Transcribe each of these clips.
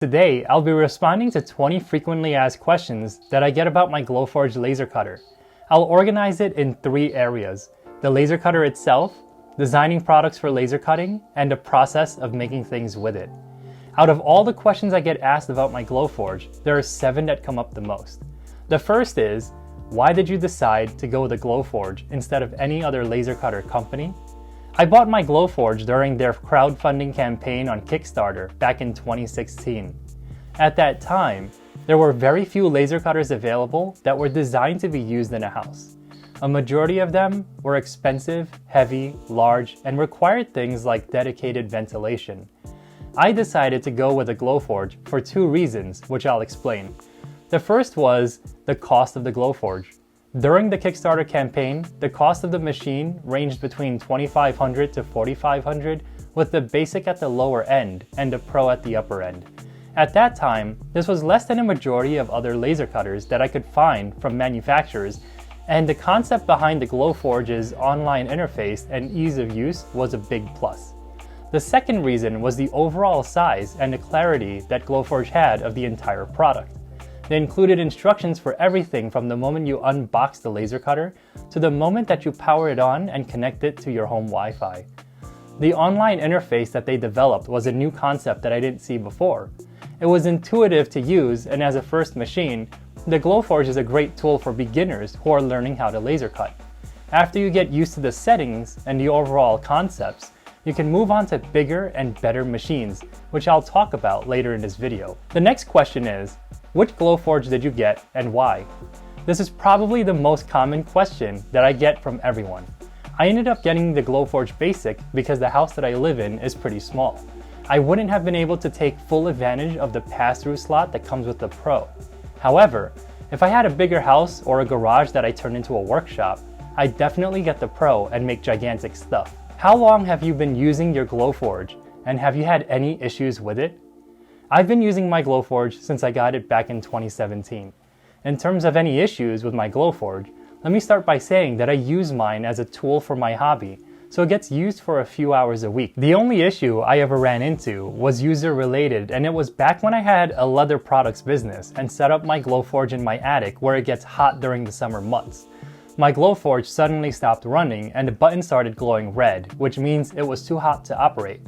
Today, I'll be responding to 20 frequently asked questions that I get about my Glowforge laser cutter. I'll organize it in 3 areas: the laser cutter itself, designing products for laser cutting, and the process of making things with it. Out of all the questions I get asked about my Glowforge, there are 7 that come up the most. The first is, why did you decide to go with a Glowforge instead of any other laser cutter company? I bought my Glowforge during their crowdfunding campaign on Kickstarter back in 2016. At that time, there were very few laser cutters available that were designed to be used in a house. A majority of them were expensive, heavy, large, and required things like dedicated ventilation. I decided to go with a Glowforge for 2 reasons, which I'll explain. The first was the cost of the Glowforge. During the Kickstarter campaign, the cost of the machine ranged between $2,500 to $4,500, with the basic at the lower end and the pro at the upper end. At that time, this was less than a majority of other laser cutters that I could find from manufacturers, and the concept behind the Glowforge's online interface and ease of use was a big plus. The second reason was the overall size and the clarity that Glowforge had of the entire product. They included instructions for everything from the moment you unbox the laser cutter to the moment that you power it on and connect it to your home Wi-Fi. The online interface that they developed was a new concept that I didn't see before. It was intuitive to use, and as a first machine, the Glowforge is a great tool for beginners who are learning how to laser cut. After you get used to the settings and the overall concepts, you can move on to bigger and better machines, which I'll talk about later in this video. The next question is, which Glowforge did you get and why? This is probably the most common question that I get from everyone. I ended up getting the Glowforge Basic because the house that I live in is pretty small. I wouldn't have been able to take full advantage of the pass-through slot that comes with the Pro. However, if I had a bigger house or a garage that I turned into a workshop, I'd definitely get the Pro and make gigantic stuff. How long have you been using your Glowforge, and have you had any issues with it? I've been using my Glowforge since I got it back in 2017. In terms of any issues with my Glowforge, let me start by saying that I use mine as a tool for my hobby, so it gets used for a few hours a week. The only issue I ever ran into was user related, and it was back when I had a leather products business and set up my Glowforge in my attic where it gets hot during the summer months. My Glowforge suddenly stopped running and the button started glowing red, which means it was too hot to operate.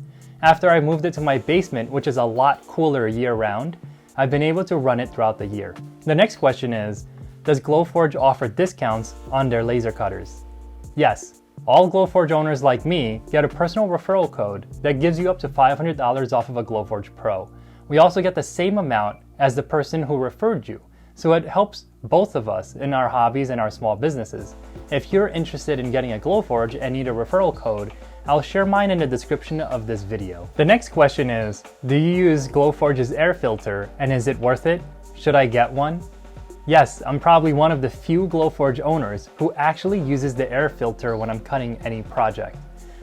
After I moved it to my basement, which is a lot cooler year-round, I've been able to run it throughout the year. The next question is, does Glowforge offer discounts on their laser cutters? Yes, all Glowforge owners like me get a personal referral code that gives you up to $500 off of a Glowforge Pro. We also get the same amount as the person who referred you, so it helps both of us in our hobbies and our small businesses. If you're interested in getting a Glowforge and need a referral code, I'll share mine in the description of this video. The next question is, do you use Glowforge's air filter and is it worth it? Should I get one? Yes, I'm probably one of the few Glowforge owners who actually uses the air filter when I'm cutting any project.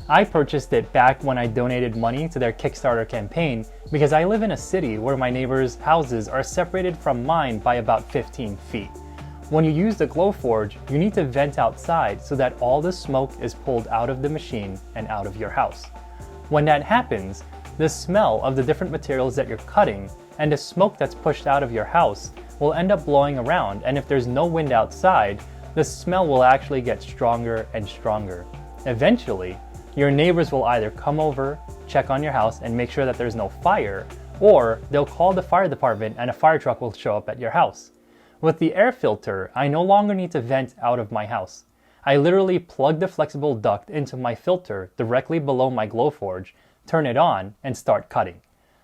I purchased it back when I donated money to their Kickstarter campaign because I live in a city where my neighbors' houses are separated from mine by about 15 feet. When you use the Glowforge, you need to vent outside so that all the smoke is pulled out of the machine and out of your house. When that happens, the smell of the different materials that you're cutting and the smoke that's pushed out of your house will end up blowing around, and if there's no wind outside, the smell will actually get stronger and stronger. Eventually, your neighbors will either come over, check on your house and make sure that there's no fire, or they'll call the fire department and a fire truck will show up at your house. With the air filter, I no longer need to vent out of my house. I literally plug the flexible duct into my filter directly below my Glowforge, turn it on, and start cutting.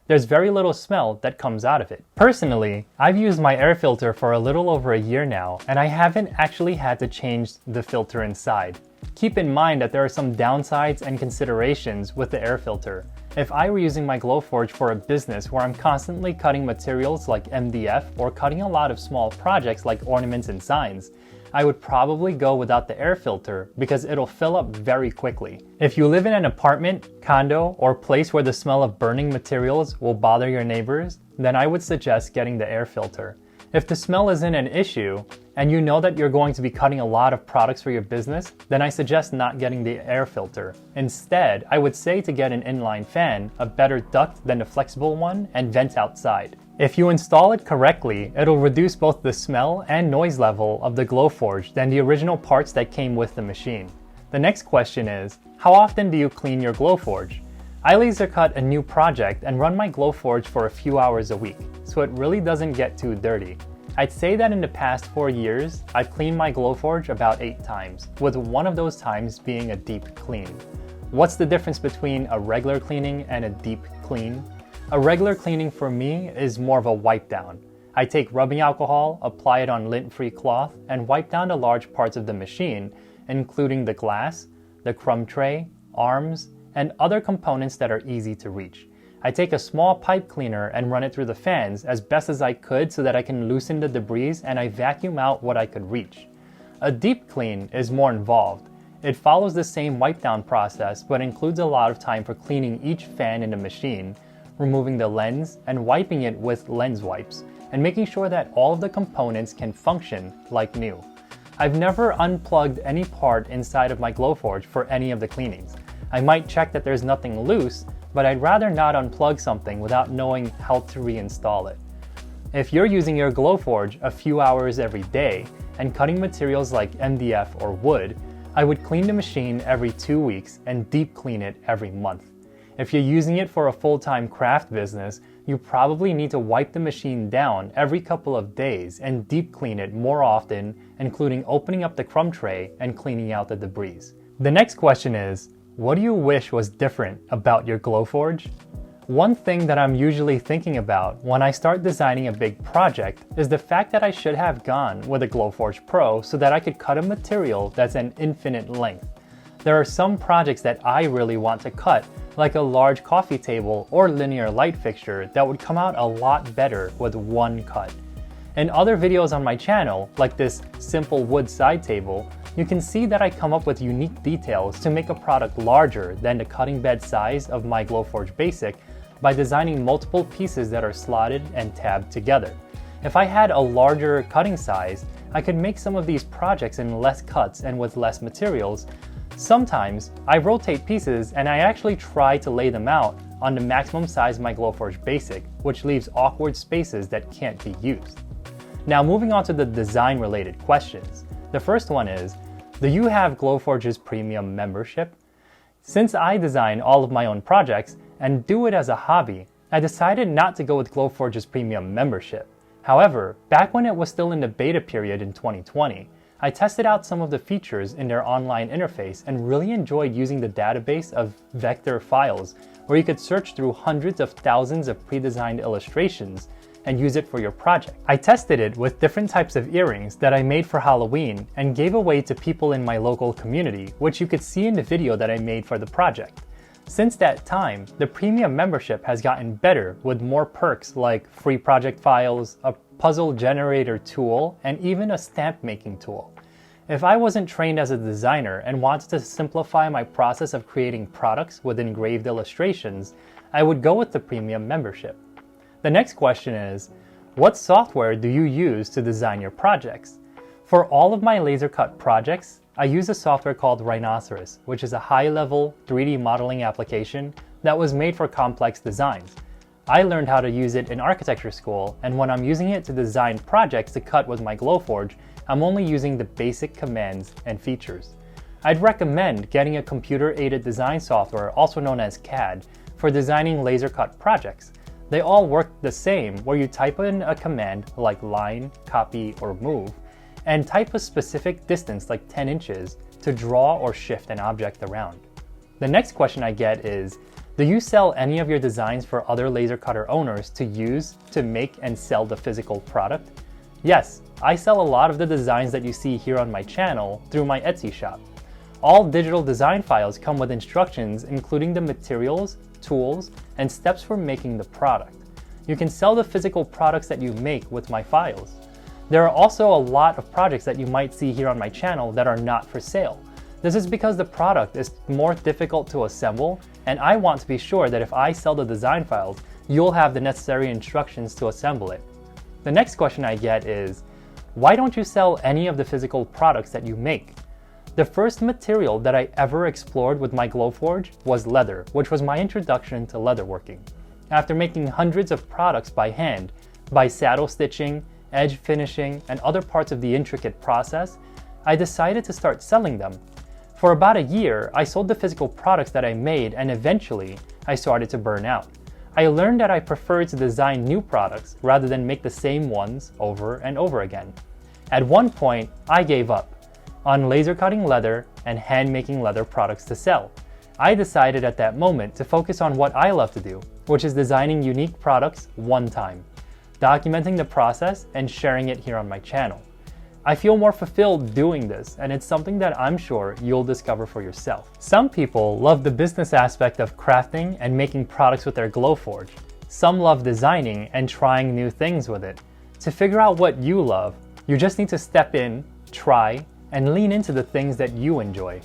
There's very little smell that comes out of it. Personally, I've used my air filter for a little over a year now, and I haven't actually had to change the filter inside. Keep in mind that there are some downsides and considerations with the air filter. If I were using my Glowforge for a business where I'm constantly cutting materials like MDF or cutting a lot of small projects like ornaments and signs, I would probably go without the air filter because it'll fill up very quickly. If you live in an apartment, condo, or place where the smell of burning materials will bother your neighbors, then I would suggest getting the air filter. If the smell isn't an issue, and you know that you're going to be cutting a lot of products for your business, then I suggest not getting the air filter. Instead, I would say to get an inline fan, a better duct than the flexible one, and vent outside. If you install it correctly, it'll reduce both the smell and noise level of the Glowforge than the original parts that came with the machine. The next question is, how often do you clean your Glowforge? I laser cut a new project and run my Glowforge for a few hours a week, so it really doesn't get too dirty. I'd say that in the past 4 years, I've cleaned my Glowforge about 8 times, with one of those times being a deep clean. What's the difference between a regular cleaning and a deep clean? A regular cleaning for me is more of a wipe down. I take rubbing alcohol, apply it on lint-free cloth, and wipe down the large parts of the machine, including the glass, the crumb tray, arms, and other components that are easy to reach. I take a small pipe cleaner and run it through the fans as best as I could so that I can loosen the debris, and I vacuum out what I could reach. A deep clean is more involved. It follows the same wipe down process but includes a lot of time for cleaning each fan in the machine, removing the lens and wiping it with lens wipes, and making sure that all of the components can function like new. I've never unplugged any part inside of my Glowforge for any of the cleanings. I might check that there's nothing loose, but I'd rather not unplug something without knowing how to reinstall it. If you're using your Glowforge a few hours every day and cutting materials like MDF or wood, I would clean the machine every 2 weeks and deep clean it every month. If you're using it for a full-time craft business, you probably need to wipe the machine down every couple of days and deep clean it more often, including opening up the crumb tray and cleaning out the debris. The next question is, what do you wish was different about your Glowforge? One thing that I'm usually thinking about when I start designing a big project is the fact that I should have gone with a Glowforge Pro so that I could cut a material that's an infinite length. There are some projects that I really want to cut, like a large coffee table or linear light fixture, that would come out a lot better with one cut. In other videos on my channel, like this simple wood side table, you can see that I come up with unique details to make a product larger than the cutting bed size of my Glowforge Basic by designing multiple pieces that are slotted and tabbed together. If I had a larger cutting size, I could make some of these projects in less cuts and with less materials. Sometimes I rotate pieces and I actually try to lay them out on the maximum size of my Glowforge Basic, which leaves awkward spaces that can't be used. Now moving on to the design related questions. The first one is, do you have Glowforge's Premium membership? Since I design all of my own projects and do it as a hobby, I decided not to go with Glowforge's Premium membership. However, back when it was still in the beta period in 2020, I tested out some of the features in their online interface and really enjoyed using the database of vector files where you could search through hundreds of thousands of pre-designed illustrations and use it for your project. I tested it with different types of earrings that I made for Halloween and gave away to people in my local community, which you could see in the video that I made for the project. Since that time, the Premium membership has gotten better with more perks like free project files, a puzzle generator tool, and even a stamp making tool. If I wasn't trained as a designer and wanted to simplify my process of creating products with engraved illustrations, I would go with the Premium membership. The next question is, what software do you use to design your projects? For all of my laser cut projects, I use a software called Rhinoceros, which is a high-level 3D modeling application that was made for complex designs. I learned how to use it in architecture school, and when I'm using it to design projects to cut with my Glowforge, I'm only using the basic commands and features. I'd recommend getting a computer-aided design software, also known as CAD, for designing laser cut projects. They all work the same, where you type in a command like line, copy, or move, and type a specific distance like 10 inches to draw or shift an object around. The next question I get is, do you sell any of your designs for other laser cutter owners to use to make and sell the physical product? Yes, I sell a lot of the designs that you see here on my channel through my Etsy shop. All digital design files come with instructions including the materials, tools, and steps for making the product. You can sell the physical products that you make with my files. There are also a lot of projects that you might see here on my channel that are not for sale. This is because the product is more difficult to assemble, and I want to be sure that if I sell the design files, you'll have the necessary instructions to assemble it. The next question I get is, why don't you sell any of the physical products that you make? The first material that I ever explored with my Glowforge was leather, which was my introduction to leatherworking. After making hundreds of products by hand, by saddle stitching, edge finishing, and other parts of the intricate process, I decided to start selling them. For about a year, I sold the physical products that I made, and eventually, I started to burn out. I learned that I preferred to design new products rather than make the same ones over and over again. At one point, I gave up on laser cutting leather and hand making leather products to sell. I decided at that moment to focus on what I love to do, which is designing unique products one time, documenting the process and sharing it here on my channel. I feel more fulfilled doing this, and it's something that I'm sure you'll discover for yourself. Some people love the business aspect of crafting and making products with their Glowforge. Some love designing and trying new things with it. To figure out what you love, you just need to step in, try, and lean into the things that you enjoy.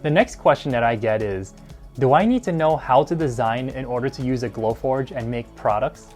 The next question that I get is, do I need to know how to design in order to use a Glowforge and make products?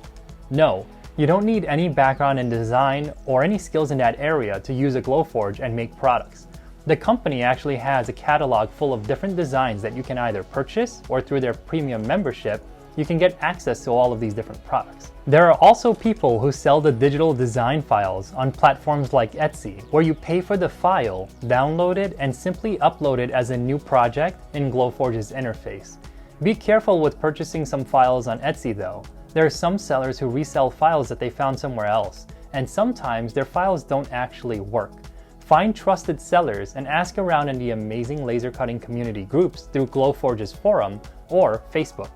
No. You don't need any background in design or any skills in that area to use a Glowforge and make products. The company actually has a catalog full of different designs that you can either purchase, or through their premium membership, you can get access to all of these different products. There are also people who sell the digital design files on platforms like Etsy, where you pay for the file, download it, and simply upload it as a new project in Glowforge's interface. Be careful with purchasing some files on Etsy though. There are some sellers who resell files that they found somewhere else, and sometimes their files don't actually work. Find trusted sellers and ask around in the amazing laser cutting community groups through Glowforge's forum or Facebook.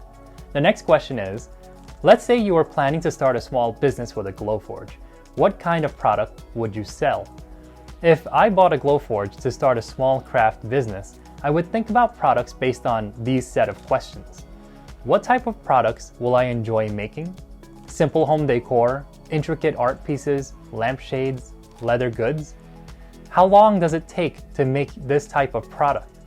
The next question is, let's say you are planning to start a small business with a Glowforge. What kind of product would you sell? If I bought a Glowforge to start a small craft business, I would think about products based on these set of questions. What type of products will I enjoy making? Simple home decor, intricate art pieces, lampshades, leather goods? How long does it take to make this type of product?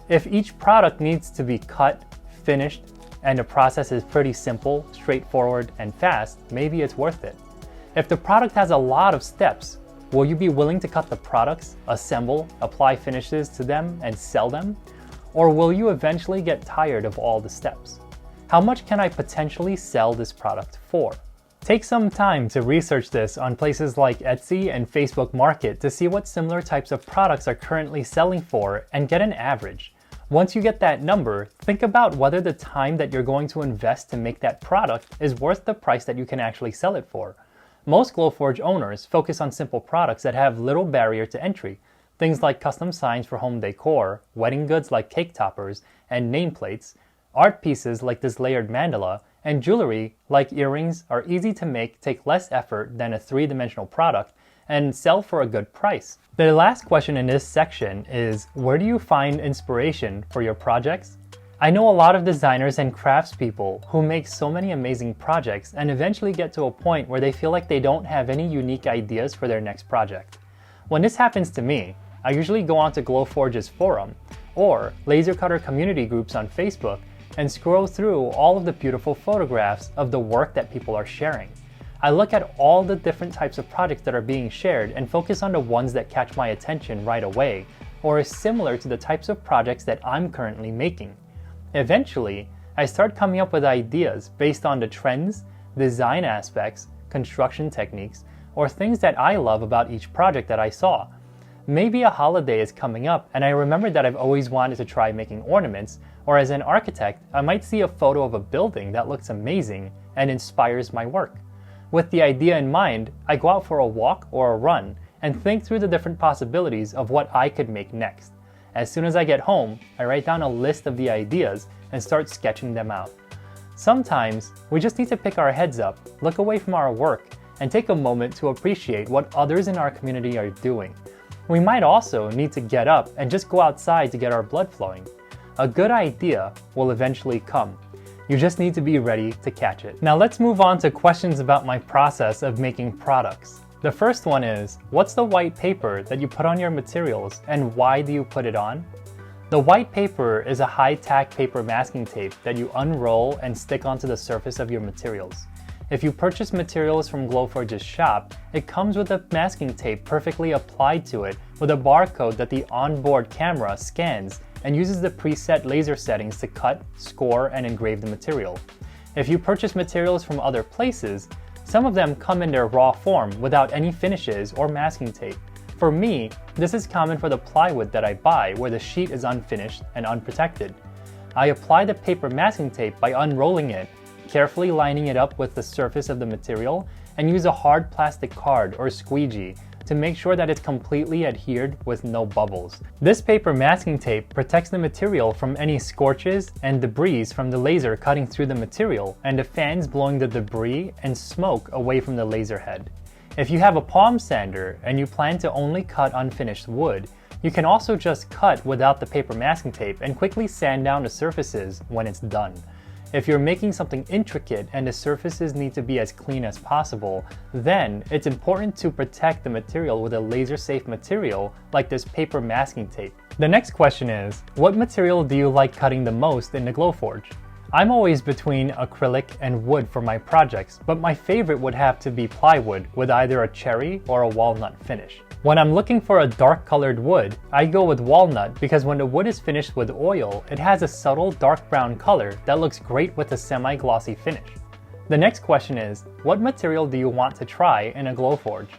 If each product needs to be cut, finished, and the process is pretty simple, straightforward, and fast, maybe it's worth it. If the product has a lot of steps, will you be willing to cut the products, assemble, apply finishes to them, and sell them? Or will you eventually get tired of all the steps? How much can I potentially sell this product for? Take some time to research this on places like Etsy and Facebook Market to see what similar types of products are currently selling for and get an average. Once you get that number, think about whether the time that you're going to invest to make that product is worth the price that you can actually sell it for. Most Glowforge owners focus on simple products that have little barrier to entry, things like custom signs for home decor, wedding goods like cake toppers and nameplates, art pieces like this layered mandala, and jewelry like earrings are easy to make, take less effort than a three-dimensional product, and sell for a good price. The last question in this section is, where do you find inspiration for your projects? I know a lot of designers and craftspeople who make so many amazing projects and eventually get to a point where they feel like they don't have any unique ideas for their next project. When this happens to me, I usually go onto Glowforge's forum or laser cutter community groups on Facebook and scroll through all of the beautiful photographs of the work that people are sharing. I look at all the different types of projects that are being shared and focus on the ones that catch my attention right away or is similar to the types of projects that I'm currently making. Eventually, I start coming up with ideas based on the trends, design aspects, construction techniques, or things that I love about each project that I saw. Maybe a holiday is coming up and I remember that I've always wanted to try making ornaments, or as an architect, I might see a photo of a building that looks amazing and inspires my work. With the idea in mind, I go out for a walk or a run and think through the different possibilities of what I could make next. As soon as I get home, I write down a list of the ideas and start sketching them out. Sometimes, we just need to pick our heads up, look away from our work, and take a moment to appreciate what others in our community are doing. We might also need to get up and just go outside to get our blood flowing. A good idea will eventually come. You just need to be ready to catch it. Now let's move on to questions about my process of making products. The first one is, what's the white paper that you put on your materials and why do you put it on? The white paper is a high-tack paper masking tape that you unroll and stick onto the surface of your materials. If you purchase materials from Glowforge's shop, it comes with a masking tape perfectly applied to it with a barcode that the onboard camera scans and uses the preset laser settings to cut, score, and engrave the material. If you purchase materials from other places, some of them come in their raw form without any finishes or masking tape. For me, this is common for the plywood that I buy where the sheet is unfinished and unprotected. I apply the paper masking tape by unrolling it, carefully lining it up with the surface of the material, and use a hard plastic card or squeegee to make sure that it's completely adhered with no bubbles. This paper masking tape protects the material from any scorches and debris from the laser cutting through the material and the fans blowing the debris and smoke away from the laser head. If you have a palm sander and you plan to only cut unfinished wood, you can also just cut without the paper masking tape and quickly sand down the surfaces when it's done. If you're making something intricate and the surfaces need to be as clean as possible, then it's important to protect the material with a laser-safe material like this paper masking tape. The next question is, what material do you like cutting the most in the Glowforge? I'm always between acrylic and wood for my projects, but my favorite would have to be plywood with either a cherry or a walnut finish. When I'm looking for a dark colored wood, I go with walnut because when the wood is finished with oil, it has a subtle dark brown color that looks great with a semi-glossy finish. The next question is, what material do you want to try in a Glowforge?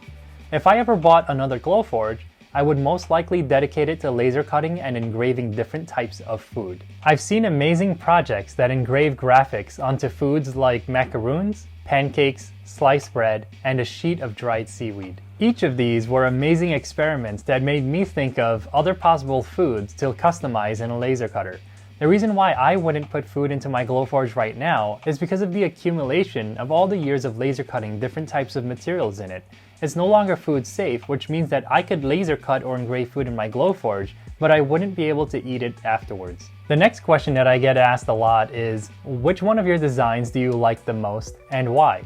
If I ever bought another Glowforge, I would most likely dedicate it to laser cutting and engraving different types of food. I've seen amazing projects that engrave graphics onto foods like macaroons, pancakes, sliced bread, and a sheet of dried seaweed. Each of these were amazing experiments that made me think of other possible foods to customize in a laser cutter. The reason why I wouldn't put food into my Glowforge right now is because of the accumulation of all the years of laser cutting different types of materials in it. It's no longer food safe, which means that I could laser cut or engrave food in my Glowforge, but I wouldn't be able to eat it afterwards. The next question that I get asked a lot is, which one of your designs do you like the most and why?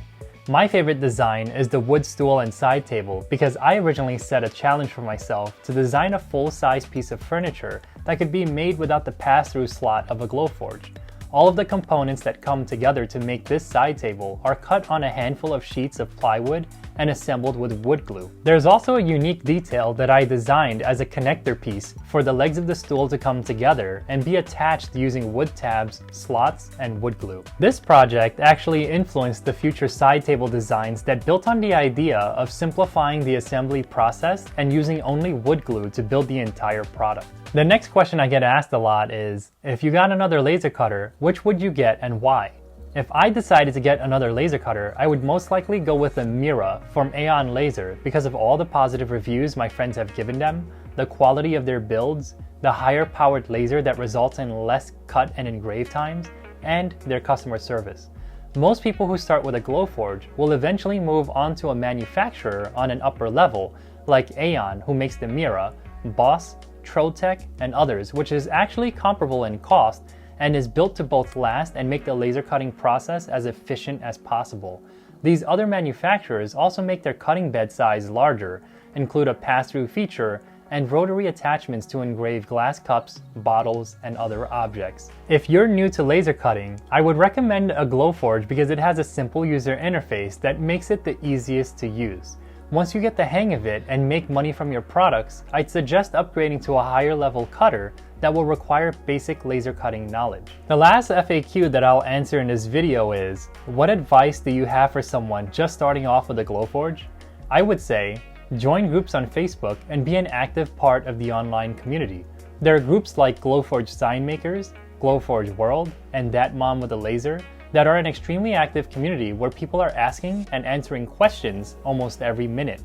My favorite design is the wood stool and side table because I originally set a challenge for myself to design a full-size piece of furniture that could be made without the pass-through slot of a Glowforge. All of the components that come together to make this side table are cut on a handful of sheets of plywood and assembled with wood glue. There's also a unique detail that I designed as a connector piece for the legs of the stool to come together and be attached using wood tabs, slots, and wood glue. This project actually influenced the future side table designs that built on the idea of simplifying the assembly process and using only wood glue to build the entire product. The next question I get asked a lot is, if you got another laser cutter, which would you get and why? If I decided to get another laser cutter, I would most likely go with a Mira from Aeon Laser because of all the positive reviews my friends have given them, the quality of their builds, the higher powered laser that results in less cut and engrave times, and their customer service. Most people who start with a Glowforge will eventually move on to a manufacturer on an upper level, like Aeon, who makes the Mira, Boss, Trotec, and others, which is actually comparable in cost and is built to both last and make the laser cutting process as efficient as possible. These other manufacturers also make their cutting bed size larger, include a pass-through feature, and rotary attachments to engrave glass cups, bottles, and other objects. If you're new to laser cutting, I would recommend a Glowforge because it has a simple user interface that makes it the easiest to use. Once you get the hang of it and make money from your products, I'd suggest upgrading to a higher level cutter that will require basic laser cutting knowledge. The last FAQ that I'll answer in this video is, what advice do you have for someone just starting off with a Glowforge? I would say, join groups on Facebook and be an active part of the online community. There are groups like Glowforge Sign Makers, Glowforge World, and That Mom with a Laser that are an extremely active community where people are asking and answering questions almost every minute.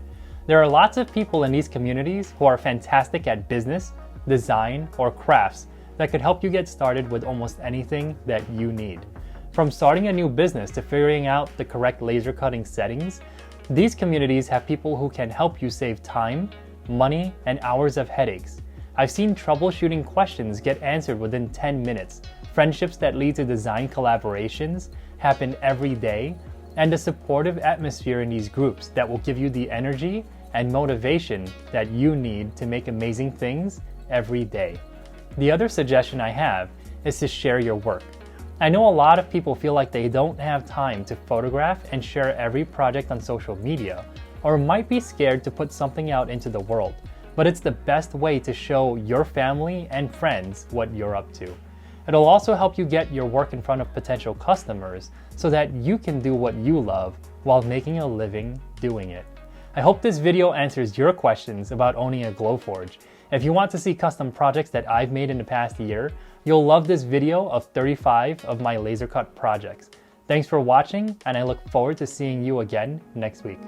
There are lots of people in these communities who are fantastic at business, design, or crafts that could help you get started with almost anything that you need. From starting a new business to figuring out the correct laser cutting settings, these communities have people who can help you save time, money, and hours of headaches. I've seen troubleshooting questions get answered within 10 minutes, friendships that lead to design collaborations happen every day, and a supportive atmosphere in these groups that will give you the energy and motivation that you need to make amazing things every day. The other suggestion I have is to share your work. I know a lot of people feel like they don't have time to photograph and share every project on social media, or might be scared to put something out into the world, but it's the best way to show your family and friends what you're up to. It'll also help you get your work in front of potential customers so that you can do what you love while making a living doing it. I hope this video answers your questions about owning a Glowforge. If you want to see custom projects that I've made in the past year, you'll love this video of 35 of my laser cut projects. Thanks for watching, and I look forward to seeing you again next week.